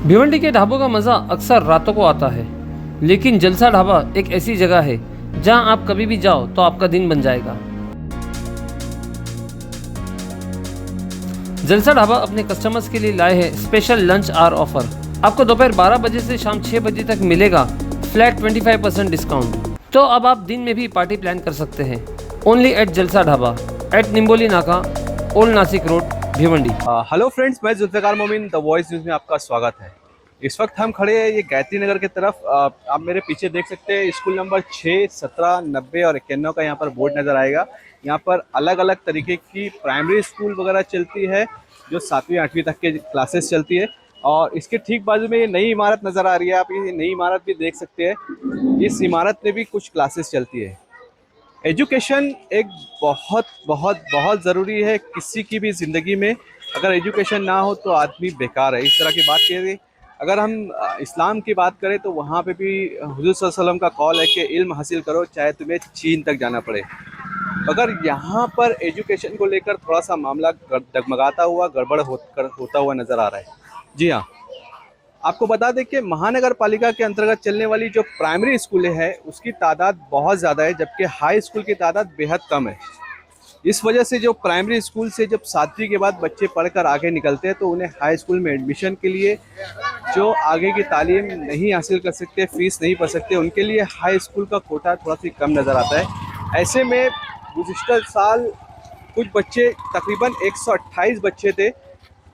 भिवंडी के ढाबों का मज़ा अक्सर रातों को आता है, लेकिन जलसा ढाबा एक ऐसी जगह है जहां आप कभी भी जाओ तो आपका दिन बन जाएगा। जलसा ढाबा अपने कस्टमर्स के लिए लाए हैं स्पेशल लंच आवर ऑफर। आपको दोपहर 12 बजे से शाम 6 बजे तक मिलेगा फ्लैट 25% डिस्काउंट। तो अब आप दिन में भी पार्टी प्लान कर सकते हैं। ओनली एट जलसा ढाबा एट निम्बोली नाका, old Nashik road, Bhiwandi. Hello friends, मैं जुल्फ़िकार मोमिन द वॉइस न्यूज़ में आपका स्वागत है। इस वक्त हम खड़े हैं ये गायत्री नगर की तरफ। आप मेरे पीछे देख सकते हैं स्कूल नंबर 6, 17, 90 और 91 का यहाँ पर बोर्ड नज़र आएगा। यहाँ पर अलग अलग तरीके की प्राइमरी स्कूल वगैरह चलती है, जो 7वीं 8वीं तक के क्लासेस चलती है। और इसके ठीक बाजू में ये नई इमारत नज़र आ रही है, आप ये नई इमारत भी देख सकते हैं। इस इमारत में भी कुछ क्लासेस चलती है। एजुकेशन एक बहुत बहुत बहुत ज़रूरी है किसी की भी ज़िंदगी में। अगर एजुकेशन ना हो तो आदमी बेकार है। इस तरह की बात करें, अगर हम इस्लाम की बात करें तो वहाँ पे भी हुज़ूर सल्लल्लाहु अलैहि वसल्लम का कॉल है कि इल्म हासिल करो चाहे तुम्हें चीन तक जाना पड़े। अगर यहाँ पर एजुकेशन को लेकर थोड़ा सा मामला डगमगाता हुआ, गड़बड़ होता हुआ नज़र आ रहा है। जी हाँ, आपको बता दें कि महानगर पालिका के अंतर्गत चलने वाली जो प्राइमरी स्कूलें हैं उसकी तादाद बहुत ज़्यादा है, जबकि हाई स्कूल की तादाद बेहद कम है। इस वजह से जो प्राइमरी स्कूल से जब 7वीं के बाद बच्चे पढ़कर आगे निकलते हैं तो उन्हें हाई स्कूल में एडमिशन के लिए जो आगे की तालीम नहीं हासिल कर सकते, फीस नहीं भर सकते, उनके लिए हाई स्कूल का कोटा थोड़ा सी कम नज़र आता है। ऐसे में गुज़िश्ता साल कुछ बच्चे, तकरीबन 128 बच्चे थे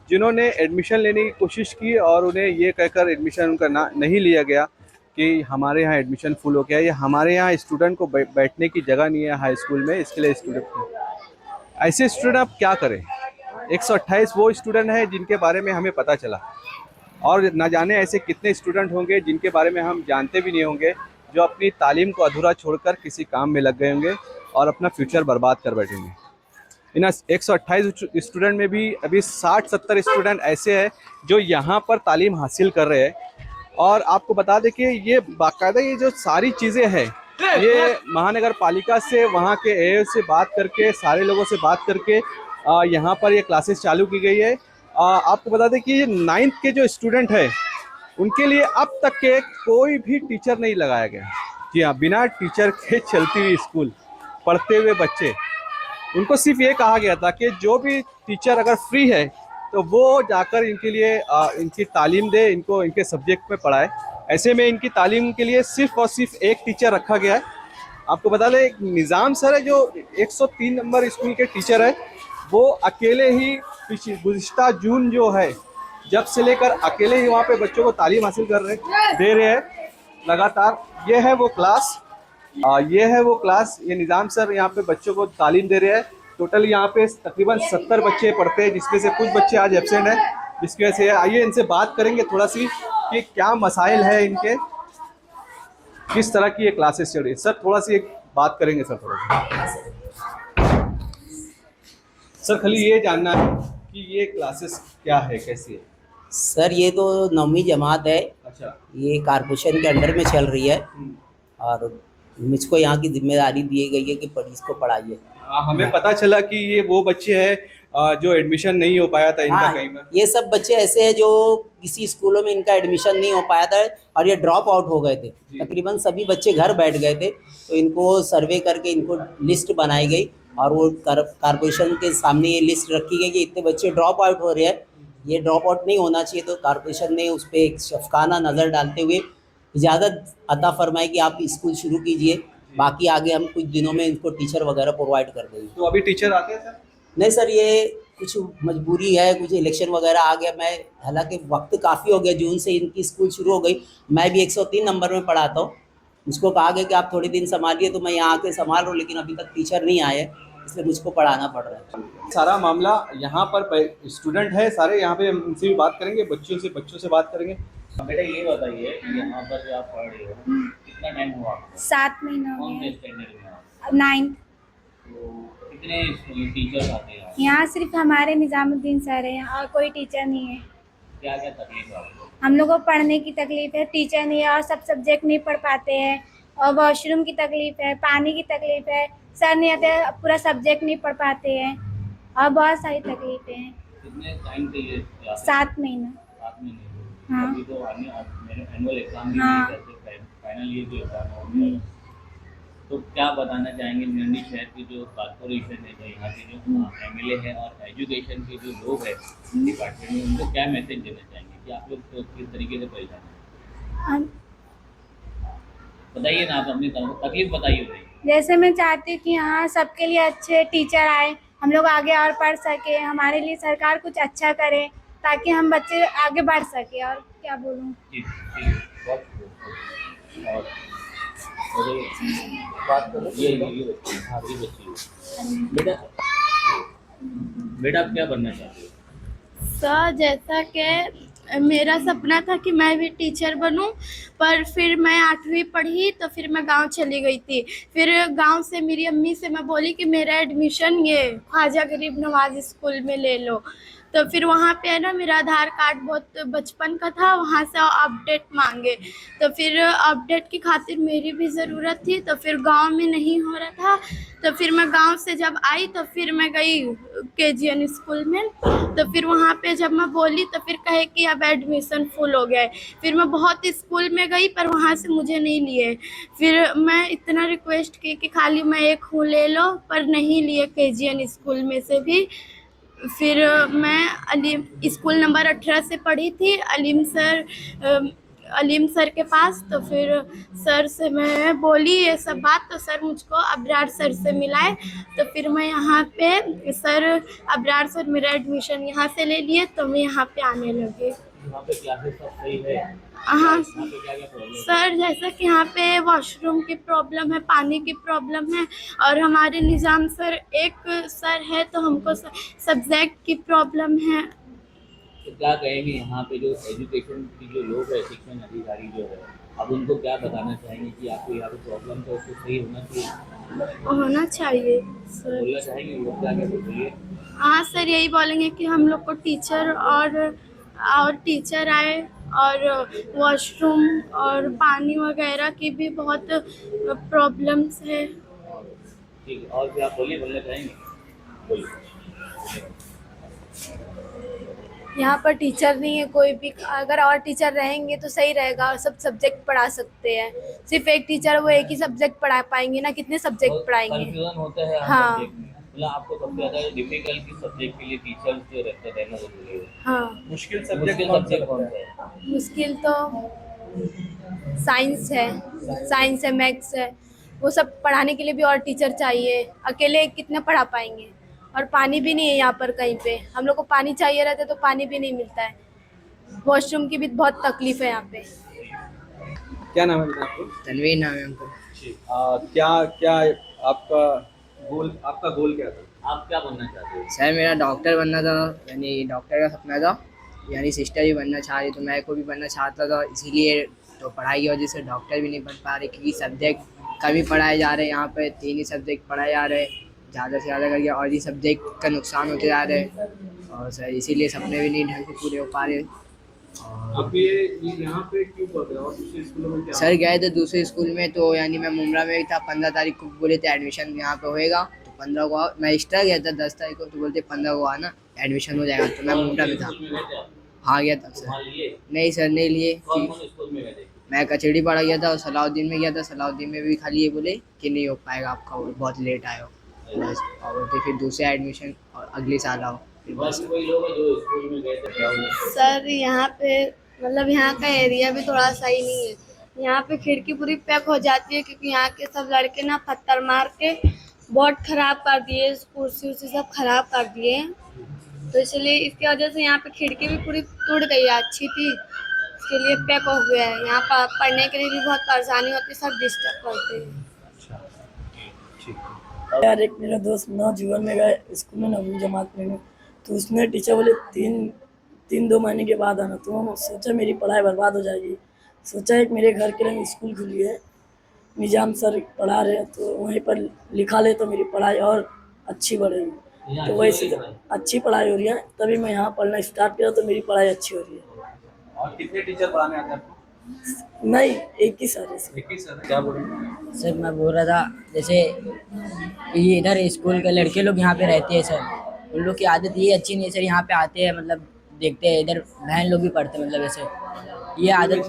जिन्होंने एडमिशन लेने की कोशिश की और उन्हें ये कहकर एडमिशन उनका नहीं लिया गया कि हमारे यहाँ एडमिशन फुल हो गया, या हमारे यहाँ स्टूडेंट को बैठने की जगह नहीं है हाई स्कूल में, इसके लिए स्टूडेंट। ऐसे स्टूडेंट आप क्या करें? 128 वो स्टूडेंट हैं जिनके बारे में हमें पता चला, और ना जाने ऐसे कितने स्टूडेंट होंगे जिनके बारे में हम जानते भी नहीं होंगे, जो अपनी तालीम को अधूरा छोड़कर किसी काम में लग गए होंगे और अपना फ्यूचर बर्बाद कर बैठेंगे। इन 128 स्टूडेंट में भी अभी 60-70 स्टूडेंट ऐसे हैं जो यहाँ पर तालीम हासिल कर रहे हैं। और आपको बता दें कि ये बाकायदा ये जो सारी चीज़ें हैं, ये महानगर पालिका से, वहाँ के एओ से बात करके, सारे लोगों से बात करके यहाँ पर ये क्लासेस चालू की गई है। आपको बता दें कि 9th के जो स्टूडेंट हैं उनके लिए अब तक के कोई भी टीचर नहीं लगाया गया। जी हाँ, बिना टीचर के चलती हुई स्कूल, पढ़ते हुए बच्चे, उनको सिर्फ ये कहा गया था कि जो भी टीचर अगर फ्री है तो वो जाकर इनके लिए इनकी तालीम दे, इनको इनके सब्जेक्ट में पढ़ाए। ऐसे में इनकी तालीम के लिए सिर्फ और सिर्फ एक टीचर रखा गया है। आपको बता दें, एक निज़ाम सर है जो 103 नंबर स्कूल के टीचर है, वो अकेले ही गुज़िश्ता जून जो है जब से लेकर अकेले ही वहाँ पे बच्चों को तालीम हासिल दे रहे हैं लगातार। ये है वो क्लास, ये निज़ाम सर यहाँ पे बच्चों को तालीम दे रहे हैं। टोटल यहाँ पे तकरीबन 70 बच्चे पढ़ते हैं, जिसमें से कुछ बच्चे आज एब्सेंट हैं, जिसकी वजह से आइए इनसे बात करेंगे थोड़ा सी कि क्या मसाइल है इनके, किस तरह की ये क्लासेस चल रही है। सर थोड़ा सी एक बात करेंगे सर, थोड़ा सर खाली ये जानना है कि ये क्लासेस क्या है, कैसी है? सर ये तो 9वीं जमात है। अच्छा। ये कारपोरेशन के अंडर में चल रही है और मुझको यहाँ की जिम्मेदारी दी गई है कि इसको पढ़ाइए। हमें पता चला कि ये वो बच्चे हैं जो एडमिशन नहीं हो पाया था इनका कहीं में। ये सब बच्चे ऐसे हैं जो किसी स्कूलों में इनका एडमिशन नहीं हो पाया था और ये ड्रॉप आउट हो गए थे। तकरीबन सभी बच्चे घर बैठ गए थे, तो इनको सर्वे करके इनको लिस्ट बनाई गई और वो कारपोरेशन के सामने ये लिस्ट रखी गई कि इतने बच्चे ड्रॉप आउट हो रहे हैं, ये ड्रॉप आउट नहीं होना चाहिए। तो कारपोरेशन ने उस पर एक शफकाना नज़र डालते हुए इजाज़त अता फरमाई कि आप स्कूल शुरू कीजिए, बाकी आगे हम कुछ दिनों में इनको टीचर वगैरह प्रोवाइड कर देंगे। तो अभी टीचर आते हैं सर? नहीं सर, ये कुछ मजबूरी है, कुछ इलेक्शन वगैरह आ गया। मैं हालांकि वक्त काफ़ी हो गया, जून से इनकी स्कूल शुरू हो गई। मैं भी 103 नंबर में पढ़ाता हूँ। मुझको कहा गया कि आप थोड़े दिन संभालिए, तो मैं यहाँ आके संभाल रहा हूँ, लेकिन अभी तक टीचर नहीं आए, इसलिए मुझको पढ़ाना पड़ रहा है। सारा मामला यहाँ पर स्टूडेंट है सारे, यहाँ पे उनसे भी बात करेंगे, बच्चों से बात करेंगे। बेटा ये बताइए कि यहाँ पर जो आप पढ़ रहे हो कितना टाइम हुआ आपको? 7 महीना कौन हो से गया। स्टैंडर्ड में आप? 9th। तो कितने टीचर्स आते हैं यहाँ? यहाँ सिर्फ हमारे निज़ामुद्दीन सर हैं और कोई टीचर नहीं है। क्या क्या तकलीफ है आपको? हम लोगों को पढ़ने की तकलीफ़ है, टीचर नहीं है और सब सब्जेक्ट नहीं पढ़ पाते हैं, और वॉशरूम की तकलीफ़ है, पानी की तकलीफ़ है, सर नहीं आते, पूरा सब्जेक्ट नहीं पढ़ पाते हैं और बहुत सारी तकलीफ़ें हैं। कितने टाइम से ये क्लास? 7 महीना। 7 महीने। हाँ। अभी तो एनुअल एग्जाम हाँ। फाइनल ईयर जो एग्जाम होंगे, तो क्या बताना चाहेंगे भिंडी शहर की जो कॉर्पोरेशन है, जो यहाँ के जो एमएलए है और एजुकेशन के जो लोग हैं डिपार्टमेंट में, उनको क्या मैसेज देना चाहेंगे कि आप लोग तो किस तरीके से परेशान हैं? हम बताइए ना, आप अपनी तकलीफ बताइए भाई। जैसे मैं चाहती हूँ कि यहाँ सबके लिए अच्छे टीचर आए, हम लोग आगे और पढ़ सके, हमारे लिए सरकार कुछ अच्छा करे ताकि हम बच्चे आगे बढ़ सके। और क्या बोलूँ। जी ठीक है, बहुत खूब। और बात करो ये बच्ची, हाँ ये बच्ची बेटा, बेटा आप क्या बनना चाहते हो? सर जैसा कि मेरा सपना था कि मैं भी टीचर बनूं, पर फिर मैं 8वीं पढ़ी तो फिर मैं गांव चली गई थी। फिर गांव से मेरी अम्मी से मैं बोली कि मेरा एडमिशन ये ख्वाजा गरीब नवाज स्कूल में ले लो। तो फिर वहाँ पे है ना, मेरा आधार कार्ड बहुत बचपन का था, वहाँ से अपडेट मांगे। तो फिर अपडेट की खातिर मेरी भी ज़रूरत थी, तो फिर गांव में नहीं हो रहा था। तो फिर मैं गांव से जब आई तो फिर मैं गई केजीएन स्कूल में। तो फिर वहाँ पे जब मैं बोली तो फिर कहे कि अब एडमिशन फुल हो गया है। फिर मैं बहुत स्कूल में गई पर वहाँ से मुझे नहीं लिए। फिर मैं इतना रिक्वेस्ट की कि खाली मैं एक हूँ ले लो, पर नहीं लिए केजीएन स्कूल में से भी। फिर मैं अलीम स्कूल नंबर 18 से पढ़ी थी, अलीम सर के पास। तो फिर सर से मैं बोली ये सब बात, तो सर मुझको अबरार सर से मिलाए। तो फिर मैं यहाँ पे सर अबरार सर मेरा एडमिशन यहाँ से ले लिए, तो मैं यहाँ पे आने लगी। यहाँ पे क्लासेस सब सही है? हाँ यहाँ पे क्या क्या प्रॉब्लम है? सर, जैसा कि यहाँ पे वॉशरूम की प्रॉब्लम है, पानी की प्रॉब्लम है, और हमारे निज़ाम सर एक सर है तो हमको सब्जेक्ट की प्रॉब्लम है। तो क्या कहेंगे यहाँ पे जो एजुकेशन की जो लोग है, शिक्षण अधिकारी जो है, अब उनको क्या बताना चाहेंगे कि आपको यहाँ पे प्रॉब्लम तो उसको सही होना चाहिए? सर बोलना चाहेंगे लोग, क्या क्या बोलिए? हाँ सर, यही बोलेंगे कि हम लोग को टीचर और टीचर आए, और वॉशरूम और पानी वगैरह की भी बहुत प्रॉब्लम्स है। ठीक है, और क्या आप बोलना चाहेंगे? बोलिए। यहाँ पर टीचर नहीं है कोई भी। अगर और टीचर रहेंगे तो सही रहेगा, और सब सब्जेक्ट पढ़ा सकते हैं। सिर्फ एक टीचर, वो एक ही सब्जेक्ट पढ़ा पाएंगे ना, कितने सब्जेक्ट पढ़ाएंगे। कंफ्यूजन होता है हाँ। सब्जेक्ट में। मतलब आपको सबसे ज़्यादा डिफिकल्ट किस सब्जेक्ट के लिए टीचर्स जो रहना जरूरी है? हाँ, मुश्किल सब्जेक्ट कौन सा है? मुश्किल तो साइंस है, मैथ्स है। वो सब पढ़ाने के लिए भी और टीचर चाहिए, अकेले कितना पढ़ा पाएंगे। और पानी भी नहीं है यहाँ पर कहीं पे। हम लोग को पानी चाहिए रहता है तो पानी भी नहीं मिलता है। वॉशरूम की भी बहुत तकलीफ है यहाँ पे। क्या नाम है बेटा आपको? तनवीर नाम है हमको। क्या क्या आपका गोल क्या था? आप क्या बनना चाहते हो? सर मेरा डॉक्टर बनना था, यानी डॉक्टर का सपना था, यानी सिस्टर भी बनना चाह रही, तो मैं को भी बनना चाहता था। इसीलिए तो पढ़ाई की वजह से डॉक्टर भी नहीं बन पा रहे, क्योंकि सब्जेक्ट कभी पढ़ाए जा रहे हैं। यहाँ पे 3 ही सब्जेक्ट पढ़ाए जा रहे हैं, ज़्यादा से ज़्यादा करके, और ये सब्जेक्ट का नुकसान होते जा रहे हैं। और सर इसीलिए सपने भी नहीं ढंग से पूरे हो पा रहे। आप ये यहाँ पे क्यों पढ़ रहे हो और दूसरे स्कूलों में क्या? सर गए थे दूसरे स्कूल में, तो यानी मैं मुमरा में था, 15 तारीख को बोले थे एडमिशन यहाँ पे होएगा, तो 15 को मैं एक्स्ट्रा गया था 10 तारीख को, तो बोलते 15 को आना एडमिशन हो जाएगा। तो मैं मुमरा में था, हाँ गया था सर। नहीं सर नहीं लिए, स्कूल में गए थे? मैं कचड़ी पढ़ा गया था और सलाउद्दीन में गया था। सलाउद्दीन में भी खाली ये बोले कि नहीं हो पाएगा आपका, बहुत लेट आए हो बस। और बोलते फिर दूसरे एडमिशन और अगले साल आओ फिर बस। कोई लोग हैं जो स्कूल में गए थे? सर यहाँ पे मतलब यहाँ का एरिया भी थोड़ा सही नहीं है। यहाँ पे खिड़की पूरी पैक हो जाती है, क्योंकि यहाँ के सब लड़के ना पत्थर मार के बोर्ड खराब कर दिए, कुर्सी उर्सी सब खराब कर दिए। तो इसलिए इसकी वजह से यहाँ पे खिड़की भी पूरी टूट गई है, अच्छी थी, इसके लिए पैक हो गया है। यहाँ पर पढ़ने के लिए भी बहुत परेशानी होती है, सब डिस्टर्ब करते हैं। यार एक मेरा दोस्त नवजीवन में गए स्कूल में, 9वीं जमात में, तो उसमें टीचर बोले 2 महीने के बाद आना। तो हम सोचा मेरी पढ़ाई बर्बाद हो जाएगी। सोचा एक मेरे घर के लिए स्कूल खुली है, निजाम सर पढ़ा रहे हैं, तो वहीं पर लिखा ले तो मेरी पढ़ाई और अच्छी बढ़ेगी। तो वैसे अच्छी पढ़ाई हो रही है, तभी मैं यहाँ पढ़ना स्टार्ट किया, तो मेरी पढ़ाई अच्छी हो रही है। और कितने टीचर पढ़ाने आते हैं आपको? नहीं, एक ही सर है। एक ही सर है। क्या बोल रहे हैं? सर मैं बोल रहा था, जैसे ये इधर स्कूल के लड़के लोग यहाँ पे रहते हैं सर, उन लोग की आदत ये अच्छी नहीं है सर। यहाँ पे आते हैं, मतलब देखते हैं, इधर बहन लोग भी पढ़ते हैं, मतलब ऐसे ये आदत।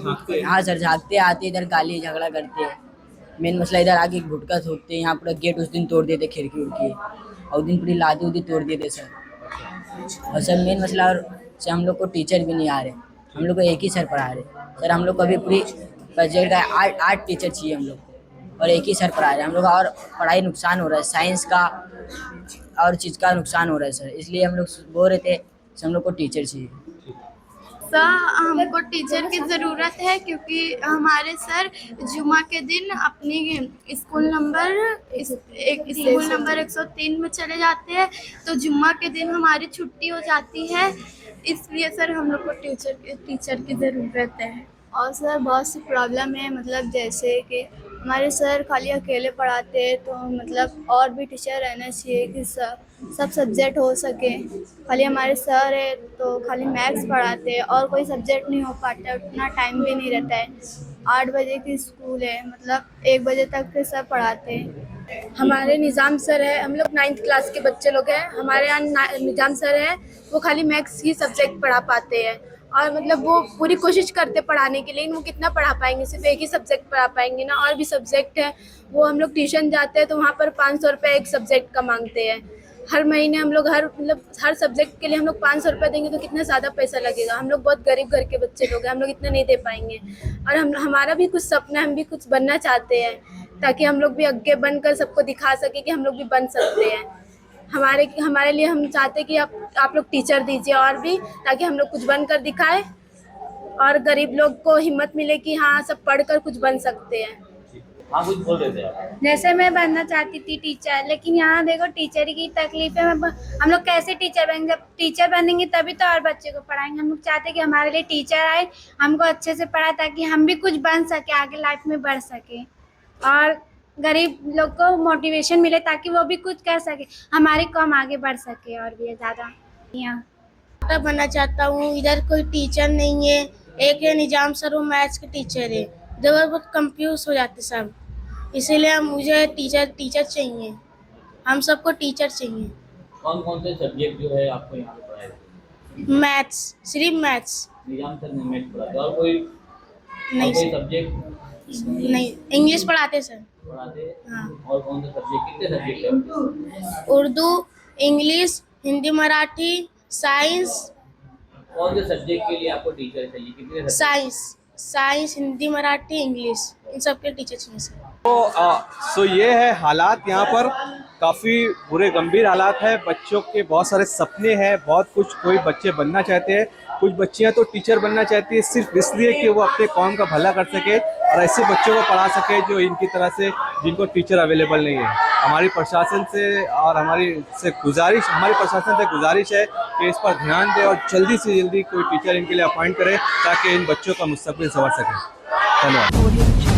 हाँ सर, झाँकते आते इधर गाली झगड़ा करते हैं। मेन मसला इधर आके गुटखा थूकते हैं, यहाँ पूरा गेट उस दिन तोड़ देते, खिड़की उड़की, और उस दिन पूरी लादी उदी तोड़ देते सर। और सर मेन मसला, और सर हम लोग को टीचर भी नहीं आ रहे, हम लोग को एक ही सर पढ़ा रहे सर। हम लोग को अभी पूरी सब्जेक्ट का 8 टीचर चाहिए हम लोग को, और एक ही सर पढ़ा रहे हैं हम लोग। और पढ़ाई नुकसान हो रहा है, साइंस का और चीज़ का नुकसान हो रहा है सर, इसलिए हम लोग बोल रहे थे हम लोग को टीचर चाहिए। सर हमको टीचर की ज़रूरत है क्योंकि हमारे सर जुमा के दिन अपनी स्कूल नंबर 103 में चले जाते हैं, तो जुम्मा के दिन हमारी छुट्टी हो जाती है, इसलिए सर हम लोग को टीचर की ज़रूरत है। और सर बहुत सी प्रॉब्लम है, मतलब जैसे कि हमारे सर खाली अकेले पढ़ाते हैं, तो मतलब और भी टीचर रहना चाहिए कि सब सब्जेक्ट हो सके। खाली हमारे सर है तो खाली मैथ्स पढ़ाते हैं और कोई सब्जेक्ट नहीं हो पाता, उतना टाइम भी नहीं रहता है। 8 बजे की स्कूल है, मतलब 1 बजे तक के सर पढ़ाते हैं। हमारे निज़ाम सर है, हम लोग 9th क्लास के बच्चे लोग हैं, हमारे यहाँ निज़ाम सर है, वो खाली मैथ्स ही सब्जेक्ट पढ़ा पाते हैं। और मतलब वो पूरी कोशिश करते पढ़ाने के लिए, वो कितना पढ़ा पाएंगे, सिर्फ एक ही सब्जेक्ट पढ़ा पाएंगे ना, और भी सब्जेक्ट है। वो हम लोग ट्यूशन जाते हैं तो वहाँ पर 500 रुपये एक सब्जेक्ट का मांगते हैं। हर महीने हम लोग हर सब्जेक्ट के लिए हम लोग 500 रुपये देंगे तो कितना ज़्यादा पैसा लगेगा। हम लोग बहुत गरीब घर के बच्चे लोग हैं, हम लोग इतना नहीं दे पाएंगे। और हमारा भी कुछ सपना है, हम भी कुछ बनना चाहते हैं, ताकि हम लोग भी आगे बनकर सबको दिखा सके कि हम लोग भी बन सकते हैं। हमारे लिए हम चाहते हैं कि आप लोग टीचर दीजिए और भी, ताकि हम लोग कुछ बनकर दिखाएं और गरीब लोग को हिम्मत मिले कि हाँ सब पढ़कर कुछ बन सकते हैं। हाँ कुछ बोल रहे थे आप। जैसे मैं बनना चाहती थी टीचर, लेकिन यहाँ देखो टीचर की तकलीफ है। हम लोग कैसे टीचर बनेंगे? जब टीचर बनेंगे तभी तो और बच्चे को पढ़ाएंगे। हम लोग चाहते हैं कि हमारे लिए टीचर आए, हमको अच्छे से पढ़ाए, ताकि हम भी कुछ बन सके, आगे लाइफ में बढ़ सके, और गरीब लोग को मोटिवेशन मिले ताकि वो भी कुछ कर सके, हमारी कौम आगे बढ़ सके और भी ज़्यादा। यहाँ डॉक्टर बनना चाहता हूँ, इधर कोई टीचर नहीं है। एक है निजाम सर, वो मैथ्स के टीचर है, इधर बहुत कंफ्यूज हो जाते सब, इसीलिए मुझे टीचर चाहिए, हम सबको टीचर चाहिए। कौन कौन से सब्जेक्ट जो है आपको यहाँ पे पढ़ाए? मैथ्स, सिर्फ मैथ्स। निजाम सर ने मैथ्स पढ़ाते और कोई नहीं सब्जेक्ट नहीं, इंग्लिश पढ़ाते सर। पढ़ाते? हाँ। और कौन सा सब्जेक्ट, कितने सब्जेक्ट है? Urdu, English, Hindi, Marathi, science. कौन से सब्जेक्ट के लिए आपको टीचर चाहिए? कितने साइंस, हिंदी, मराठी, इंग्लिश, इन सब के टीचर चाहिए सर। तो ये है हालात यहाँ पर, काफ़ी बुरे गंभीर हालात है। बच्चों के बहुत सारे सपने हैं, बहुत कुछ, कोई बच्चे बनना चाहते हैं, कुछ बच्चियाँ तो टीचर बनना चाहती है सिर्फ इसलिए कि वो अपने कौम का भला कर सके और ऐसे बच्चों को पढ़ा सके जो इनकी तरह से, जिनको टीचर अवेलेबल नहीं है। हमारी प्रशासन से और हमारी प्रशासन से गुजारिश है कि इस पर ध्यान दे और जल्दी से जल्दी कोई टीचर इनके लिए अपॉइंट करे ताकि इन बच्चों का मुस्तकबिल संवर सके। धन्यवाद।